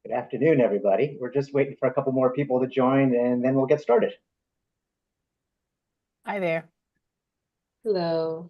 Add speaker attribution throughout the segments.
Speaker 1: Good afternoon, everybody. We're just waiting for a couple more people to join and then we'll get started.
Speaker 2: Hi there.
Speaker 3: Hello.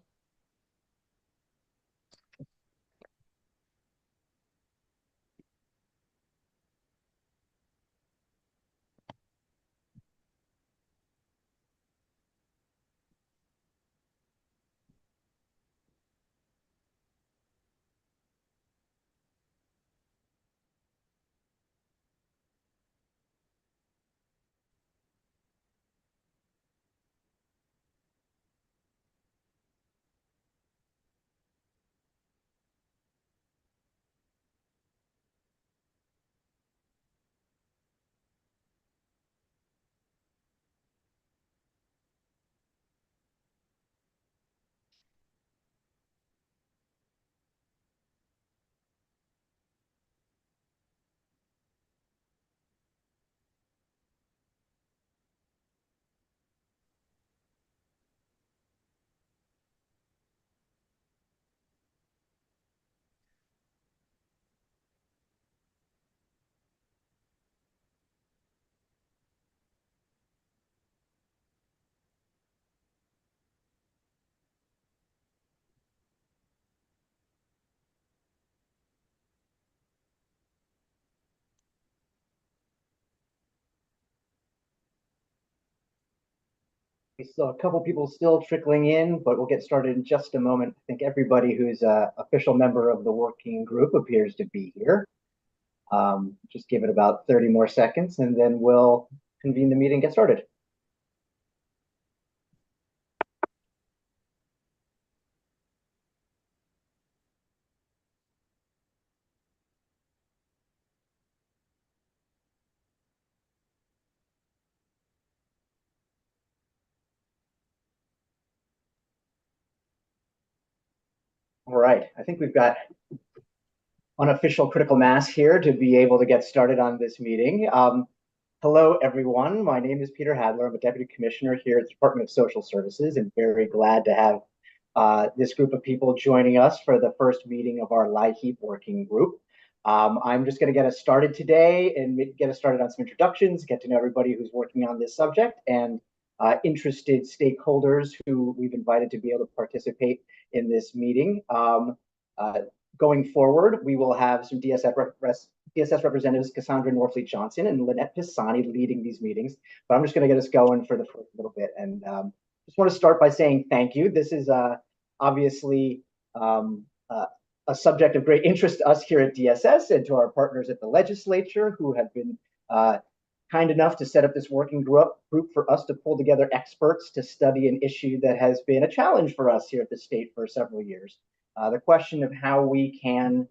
Speaker 1: We still have a couple people still trickling in, but we'll get started in just a moment. I think everybody who's an official member of the working group appears to be here. Just give it about 30 more seconds and then we'll convene the meeting and get started. All right, I think we've got unofficial critical mass here to be able to get started on this meeting. Hello, everyone. My name is Peter Hadler. I'm a Deputy Commissioner here at the Department of Social Services and very glad to have this group of people joining us for the first meeting of our LIHEAP working group. I'm just going to get us started today and get us started on some introductions, get to know everybody who's working on this subject and interested stakeholders who we've invited to be able to participate in this meeting. Going forward, we will have some DSS representatives, Cassandra Norfleet-Johnson and Lynette Pisani leading these meetings. But I'm just going to get us going for the first little bit. And just want to start by saying thank you. This is obviously a subject of great interest to us here at DSS and to our partners at the legislature who have been kind enough to set up this working group for us to pull together experts to study an issue that has been a challenge for us here at the state for several years. The question of how we can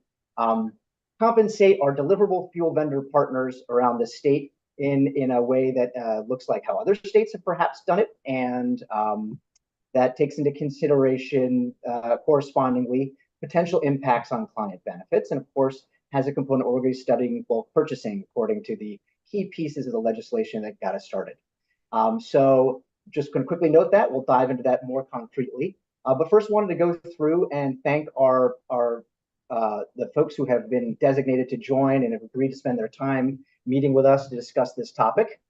Speaker 1: compensate our deliverable fuel vendor partners around the state in a way that looks like how other states have perhaps done it, and that takes into consideration correspondingly potential impacts on client benefits, and of course has a component where we're going to be studying bulk purchasing according to the key pieces of the legislation that got us started. So just going to quickly note that. We'll dive into that more concretely. But first wanted to go through and thank the folks who have been designated to join and have agreed to spend their time meeting with us to discuss this topic.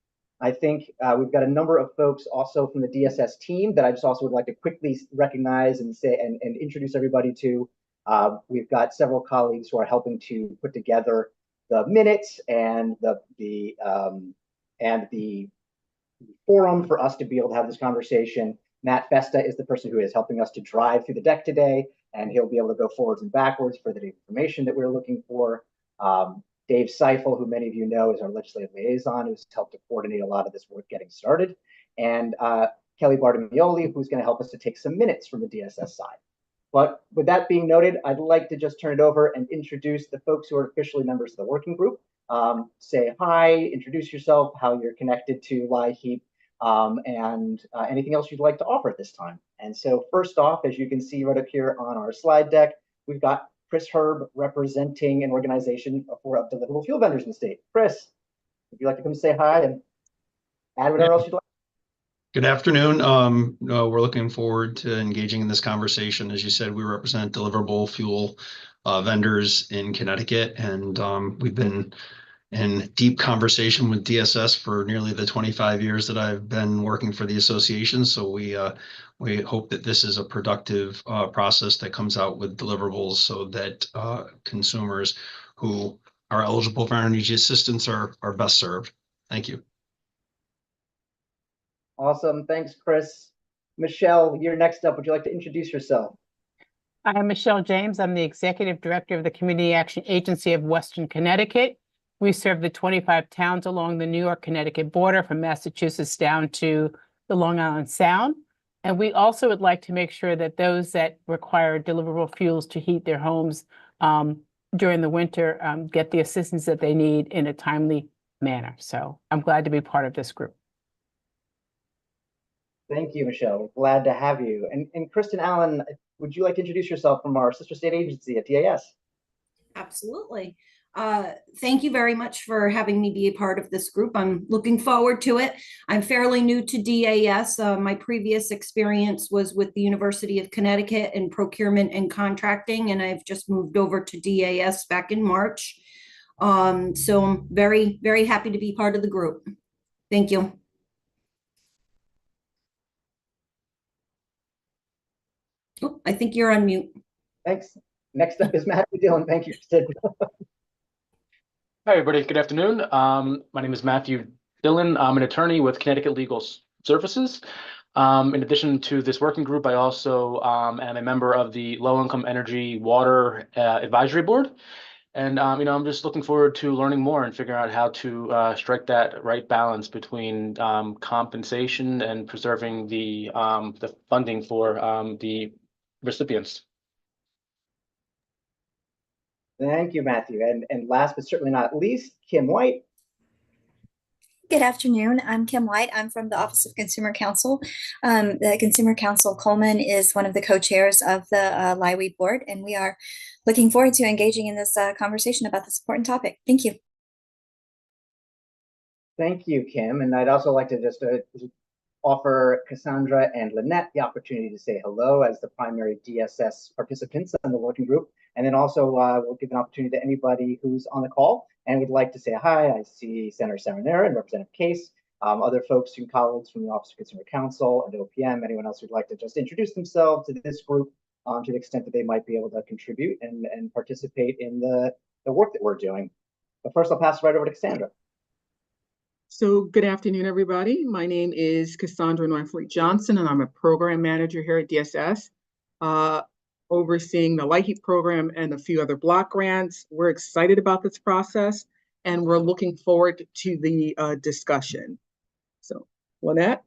Speaker 1: I think we've got a number of folks also from the DSS team that I just also would like to quickly recognize and say and introduce everybody to. We've got several colleagues who are helping to put together the minutes and the forum for us to be able to have this conversation. Matt Festa is the person who is helping us to drive through the deck today, and he'll be able to go forwards and backwards for the information that we're looking for. Dave Seifel, who many of you know is our legislative liaison, who's helped to coordinate a lot of this work getting started, and Kelly Bartamioli, who's going to help us to take some minutes from the DSS side. But with that being noted, I'd like to just turn it over and introduce the folks who are officially members of the working group. Say hi, introduce yourself, how you're connected to LIHEAP, and anything else you'd like to offer at this time. And so first off, as you can see right up here on our slide deck, we've got Chris Herb representing an organization for deliverable fuel vendors in the state. Chris, would you like to come say hi and add whatever else you'd like?
Speaker 4: Good afternoon. We're looking forward to engaging in this conversation. As you said, we represent deliverable fuel vendors in Connecticut, and we've been in deep conversation with DSS for nearly the 25 years that I've been working for the association. So we hope that this is a productive process that comes out with deliverables so that consumers who are eligible for energy assistance are best served. Thank you.
Speaker 1: Awesome. Thanks, Chris. Michelle, you're next up. Would you like to introduce yourself?
Speaker 2: I'm Michelle James. I'm the Executive Director of the Community Action Agency of Western Connecticut. We serve the 25 towns along the New York-Connecticut border from Massachusetts down to the Long Island Sound. And we also would like to make sure that those that require deliverable fuels to heat their homes during the winter get the assistance that they need in a timely manner. So I'm glad to be part of this group.
Speaker 1: Thank you, Michelle. Glad to have you. And Kristen Allen, would you like to introduce yourself from our sister state agency at DAS?
Speaker 5: Absolutely. Thank you very much for having me be a part of this group. I'm looking forward to it. I'm fairly new to DAS. My previous experience was with the University of Connecticut in procurement and contracting, and I've just moved over to DAS back in March. So I'm very, very happy to be part of the group. Thank you. Oh, I think you're on mute.
Speaker 1: Thanks. Next up is Matthew Dillon. Thank you, Kristen.
Speaker 6: Hi, everybody. Good afternoon. My name is Matthew Dillon. I'm an attorney with Connecticut Legal Services. In addition to this working group, I also am a member of the Low Income Energy Water Advisory Board. And, I'm just looking forward to learning more and figuring out how to strike that right balance between compensation and preserving the funding for the recipients.
Speaker 1: Thank you, Matthew. And last but certainly not least, Kim White.
Speaker 7: Good afternoon. I'm Kim White. I'm from the Office of Consumer Counsel. The Consumer Counsel Coleman is one of the co-chairs of the LIHEAP board, and we are looking forward to engaging in this conversation about this important topic. Thank you.
Speaker 1: Thank you, Kim. And I'd also like to just offer Cassandra and Lynette the opportunity to say hello as the primary DSS participants in the working group. And then also we'll give an opportunity to anybody who's on the call and would like to say hi. I see Senator Saranera and Representative Case, other folks and colleagues from the Office of Consumer Counsel and OPM, anyone else who'd like to just introduce themselves to this group to the extent that they might be able to contribute and participate in the work that we're doing. But first, I'll pass it right over to Cassandra.
Speaker 8: So good afternoon, everybody. My name is Cassandra Norfleet Johnson, and I'm a program manager here at DSS, overseeing the LIHEAP program and a few other block grants. We're excited about this process, and we're looking forward to the discussion. So, Lynette.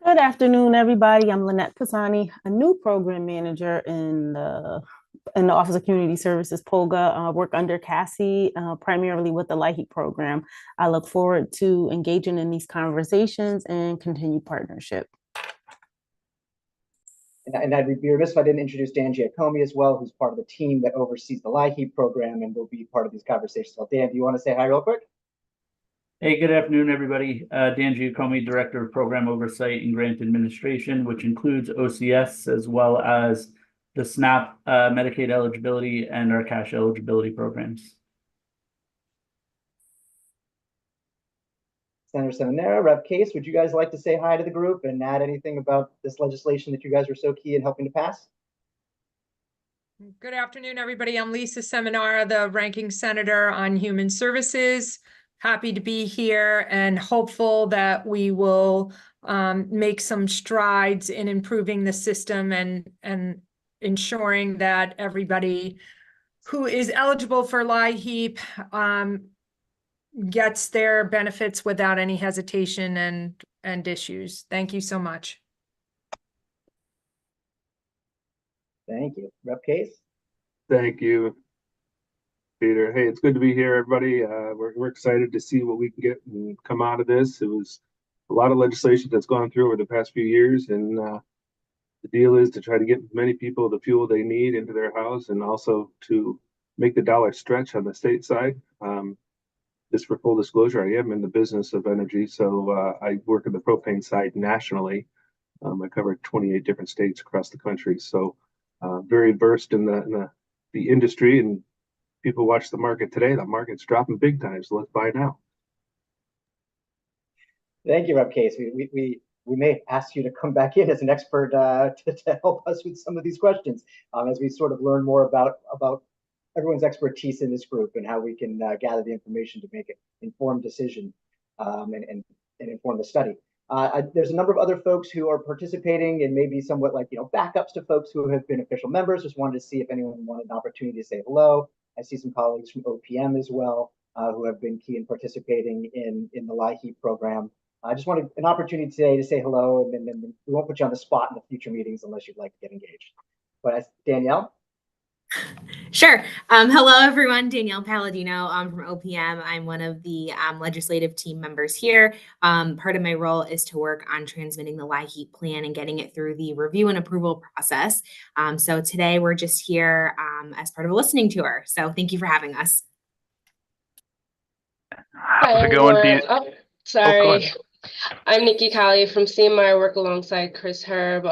Speaker 3: Good afternoon, everybody. I'm Lynette Pisani, a new program manager in the Office of Community Services, POLGA, work under Cassie, primarily with the LIHEAP program. I look forward to engaging in these conversations and continued partnership.
Speaker 1: And I'd be remiss if I didn't introduce Dan Giacomi as well, who's part of the team that oversees the LIHEAP program and will be part of these conversations. So Dan, do you want to say hi real quick?
Speaker 9: Hey, good afternoon, everybody. Dan Giacomi, Director of Program Oversight and Grant Administration, which includes OCS as well as the SNAP Medicaid eligibility and our cash eligibility programs.
Speaker 1: Senator Seminara, Rep. Case, would you guys like to say hi to the group and add anything about this legislation that you guys were so key in helping to pass?
Speaker 10: Good afternoon, everybody. I'm Lisa Seminara, the Ranking Senator on Human Services. Happy to be here and hopeful that we will make some strides in improving the system and ensuring that everybody who is eligible for LIHEAP gets their benefits without any hesitation and issues. Thank you so much.
Speaker 1: Thank you. Rep. Case?
Speaker 11: Thank you, Peter. Hey, it's good to be here, everybody. We're excited to see what we can get and come out of this. It was a lot of legislation that's gone through over the past few years, and the deal is to try to get as many people the fuel they need into their house and also to make the dollar stretch on the state side. Just for full disclosure, I am in the business of energy, so I work on the propane side nationally. I cover 28 different states across the country, so very versed in the industry and people watch the market today, the market's dropping big time. So let's buy now.
Speaker 1: Thank you, Rep. Case. We may ask you to come back in as an expert to help us with some of these questions as we sort of learn more about everyone's expertise in this group and how we can gather the information to make an informed decision and inform the study. There's a number of other folks who are participating and maybe somewhat like, backups to folks who have been official members. Just wanted to see if anyone wanted an opportunity to say hello. I see some colleagues from OPM as well who have been key in participating in the LIHEAP program. I just wanted an opportunity today to say hello, and then we won't put you on the spot in the future meetings unless you'd like to get engaged. But Danielle?
Speaker 12: Sure. Hello, everyone. Danielle Palladino. I'm from OPM. I'm one of the legislative team members here. Part of my role is to work on transmitting the LIHEAP plan and getting it through the review and approval process. So today we're just here as part of a listening tour. So thank you for having us.
Speaker 13: How's it going? Sorry. I'm Nikki Colley from CMR. I work alongside Chris Herb.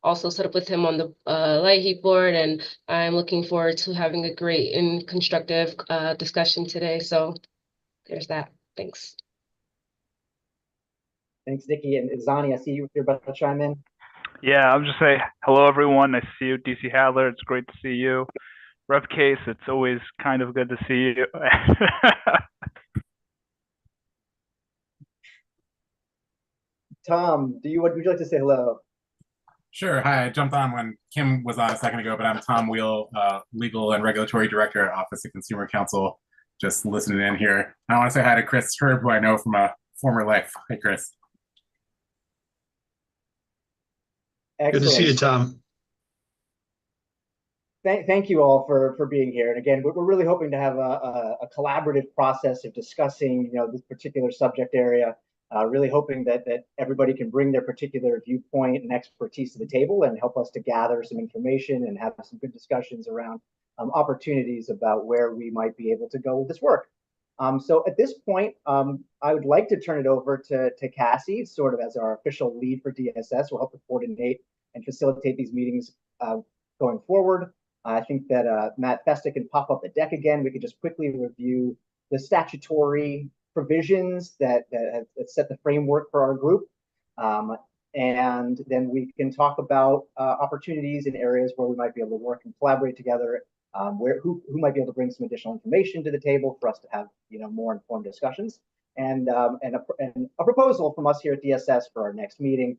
Speaker 13: Also set up with him on the LIHEAP board, and I'm looking forward to having a great and constructive discussion today. So there's that. Thanks.
Speaker 1: Thanks, Nikki. And Zani, I see you're about to chime in.
Speaker 14: Yeah, I'll just say hello, everyone. Nice to see you. DC Hadler, it's great to see you. Rep Case, it's always kind of good to see you.
Speaker 1: Tom, would you like to say hello?
Speaker 15: Sure. Hi, I jumped on when Kim was on a second ago, but I'm Tom Wheel, Legal and Regulatory Director at Office of Consumer Counsel, just listening in here. I want to say hi to Chris Herb, who I know from a former life. Hi, Chris.
Speaker 1: Excellent.
Speaker 4: Good to see you, Tom.
Speaker 1: Thank you all for being here. And again, we're really hoping to have a collaborative process of discussing, this particular subject area. Really hoping that everybody can bring their particular viewpoint and expertise to the table and help us to gather some information and have some good discussions around opportunities about where we might be able to go with this work. So at this point, I would like to turn it over to Cassie, sort of as our official lead for DSS. We'll help to coordinate and facilitate these meetings going forward. I think that Matt Festa can pop up the deck again. We could just quickly review the statutory provisions that set the framework for our group. And then we can talk about opportunities in areas where we might be able to work and collaborate together, who might be able to bring some additional information to the table for us to have more informed discussions, and a proposal from us here at DSS for our next meeting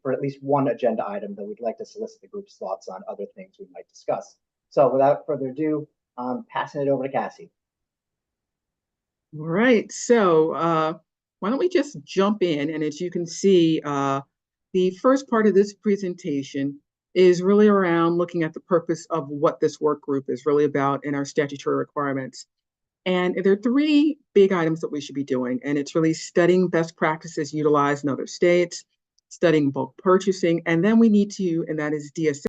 Speaker 1: for at least one agenda item that we'd like to solicit the group's thoughts on other things we might discuss. So without further ado, passing it over to Cassie.
Speaker 8: All right, so why don't we just jump in? And as you can see, the first part of this presentation is really around looking at the purpose of what this work group is really about in our statutory requirements. And there are three big items that we should be doing, and it's really studying best practices utilized in other states, studying bulk purchasing, and then we need to, and that is DSS,